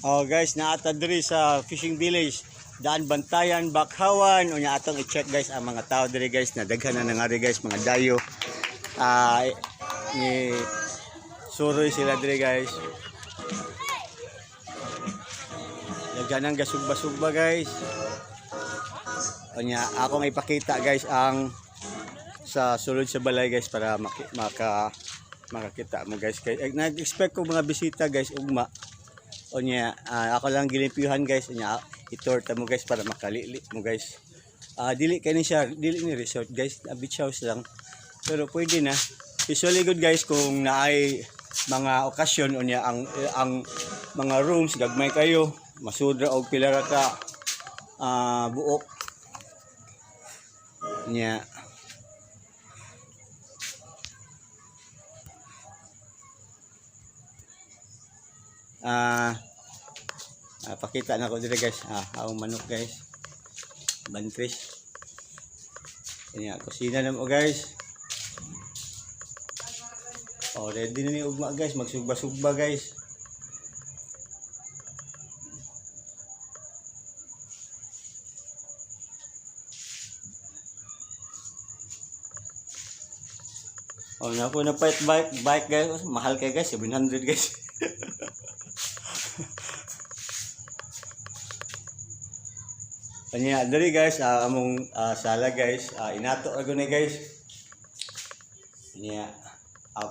Oh guys, naata diri sa fishing village. Daan Bantayan, Bakhawan. Unya atong i-check guys ang mga tao diri guys na daghan na nangari guys mga dayo. Ni suroy sila diri guys. Daghan ang gasugba-sugba guys. Unya akong ipakita guys ang sa sulod sa balay guys para makakita mo guys. Nag-expect ko mga bisita guys ugma. Unya ako lang gilimpyuhan guys. Unya itorta mo guys para makalili mo guys. Dili kani siya, dili ni resort guys, beach house lang. Pero pwede na. Usually good guys kung naay mga okasyon unya ang mga rooms gagmay kayo, masudra og pila ra ka buok. Unya pakita na ko dito guys. Ang manok guys, banfish. Kanya kusina na mo guys. Ready na ni ugma guys, magsugba-sugba guys. Na po na bike guys, mahal kay guys, 700 guys. Kanya dali guys, among sala guys, inato ago ni guys. Kanya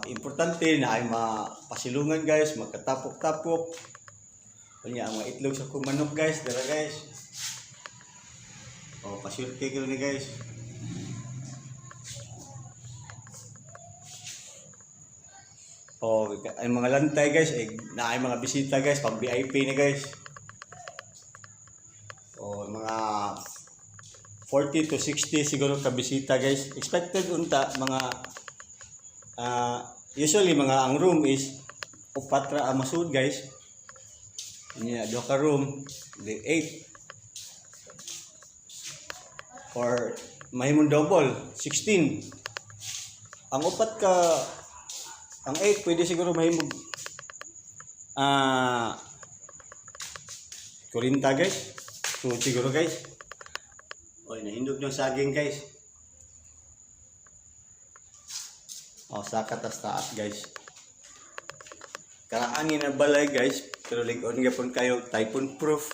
importante na ay mapasilungan guys, magkatapok-tapok. Kanya ang mga itlog sa kumanok guys, dara guys. Pasyurte ko ni guys. Ang mga lantay guys, na ay mga bisita guys, pang VIP ni guys. Mga 40 to 60 siguro ka bisita guys. Expected unta mga usually mga ang room is upatra masud guys. Nya do ka room the 8 or mahimong double 16. Ang upat ka ang 8 pwede siguro mahimong 40 guys. So siguro guys. Nahindog ng saging guys. Sa katas-taas guys. Karaangin na balay guys. Pero ligon gapon kayo typhoon proof.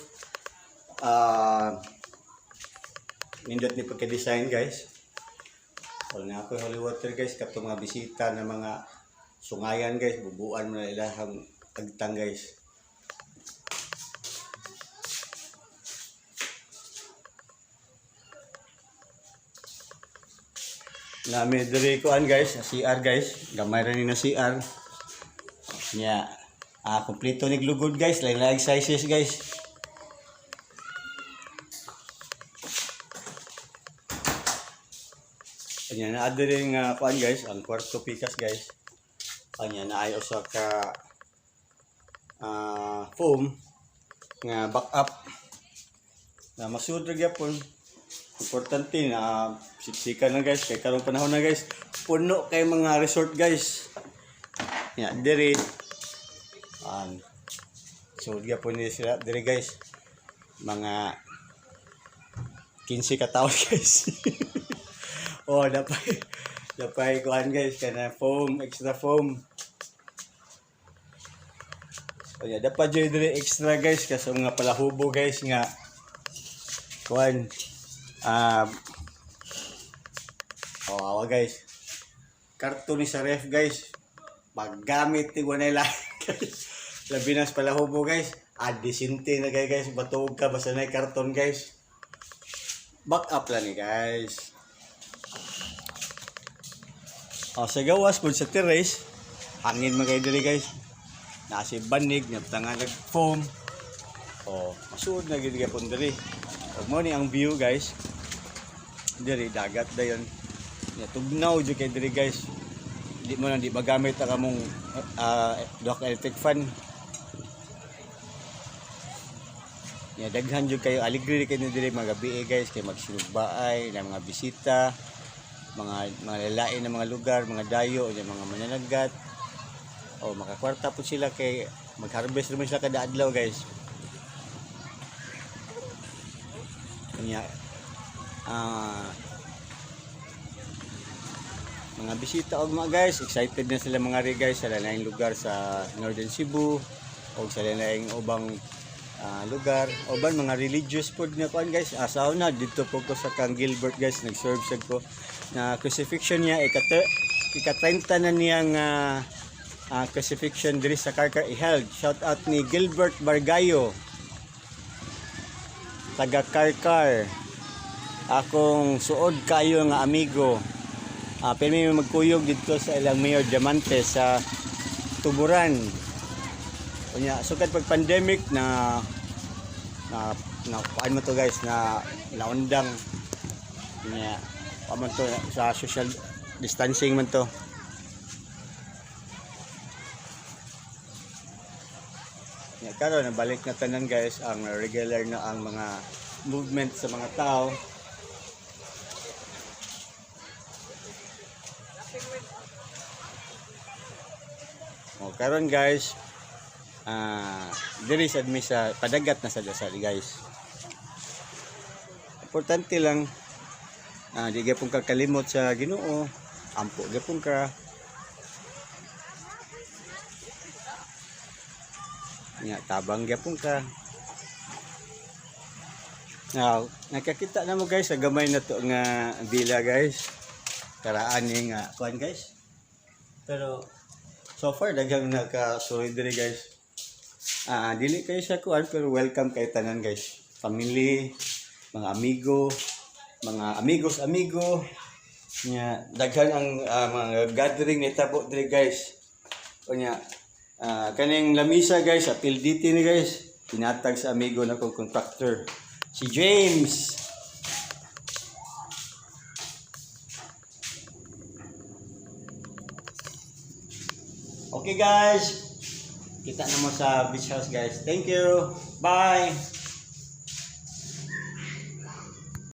Nindot ni pagka-design guys. Na ako holy water guys. Kapto mga bisita na mga sungayan guys. Bubuan mo na ilahang agtang guys. Nami diri kuan guys, CR guys, gamay ra ni na CR. Nya, kompleto ni glugod guys, lain-lain sizes guys. Nya na diri nga kuan guys, ang kwarto pikas guys. Nya na ay usa ka foam nga backup na masud ra gyapon. Importante na siksikan na guys, kay karong panahon na guys, puno kay mga resort guys. Diri so gyapon ni sila diri guys. Mga 15 ka taon guys. Dapay kuan guys kana foam, extra foam. Dapat joy diri extra guys kasi mga palahubo guys nga kuan awa guys. Karton ni sa ref guys. Paggamit ni wanay lang guys. Labi na sa palahubo guys. Disinte na guys. Batuog ka basta na karton guys. Back up lang ni guys. Sa gawas po sa terrace. Hangin magay diri guys. Nasi banig. Nagtanga nag-foam. Masuod na gid pon diri. Ug mo ni ang view guys. Diri dagat dayon. Tugnaw jud kay diri guys. Di mo na di magamit ang among duha ka electric fan. Daghan jud kayo aligri kay diri mga gabi guys kay magsinugbaay na mga bisita, mga lalain na mga lugar, mga dayo, mga mananagat. Makakwarta po sila kay mag-harvest naman sila kada adlaw guys. Nya mga bisita og mga guys, excited na sila mga ri guys sa laing lugar sa Northern Cebu o sa laing ubang lugar. Oban mga religious food na kuan guys. Sa una dito po ko sa Kang Gilbert guys, nag-serve sad ko na crucifixion niya ika-30 na niyang crucifixion diri sa Karkar i-held. Shout out ni Gilbert Bargayo, taga Karkar, akong suod kayo nga amigo. Pero may magkuyog dito sa ilang Mayor Diamante sa Tuburan. Kunya sugad pag pandemic na paano mo to guys, na naundang niya paman to sa social distancing man to. Ya karon nabalik na tanan guys ang regular na ang mga movement sa mga tao. Karon guys, diri sa misa padagat na sa dasal guys. Importante lang di gyapon ka kalimot sa Ginoo, ampo gyapon ka. Nya tabang gyapon ka. Now, nakakita na mo guys sa gamay na to nga villa guys. Karaan ni nga kuan guys. Pero so far daghang nakasuloy diri guys. Dili kayo sa kuan pero welcome kay tanan guys. Family, mga amigo, mga amigo. Nya daghan ang mga gathering ni tabo diri guys. Unya kaning lamisa guys, apil diti ni guys. Pinatag sa amigo na kong contractor, si James. Okay guys, kita na mo sa beach house guys. Thank you. Bye.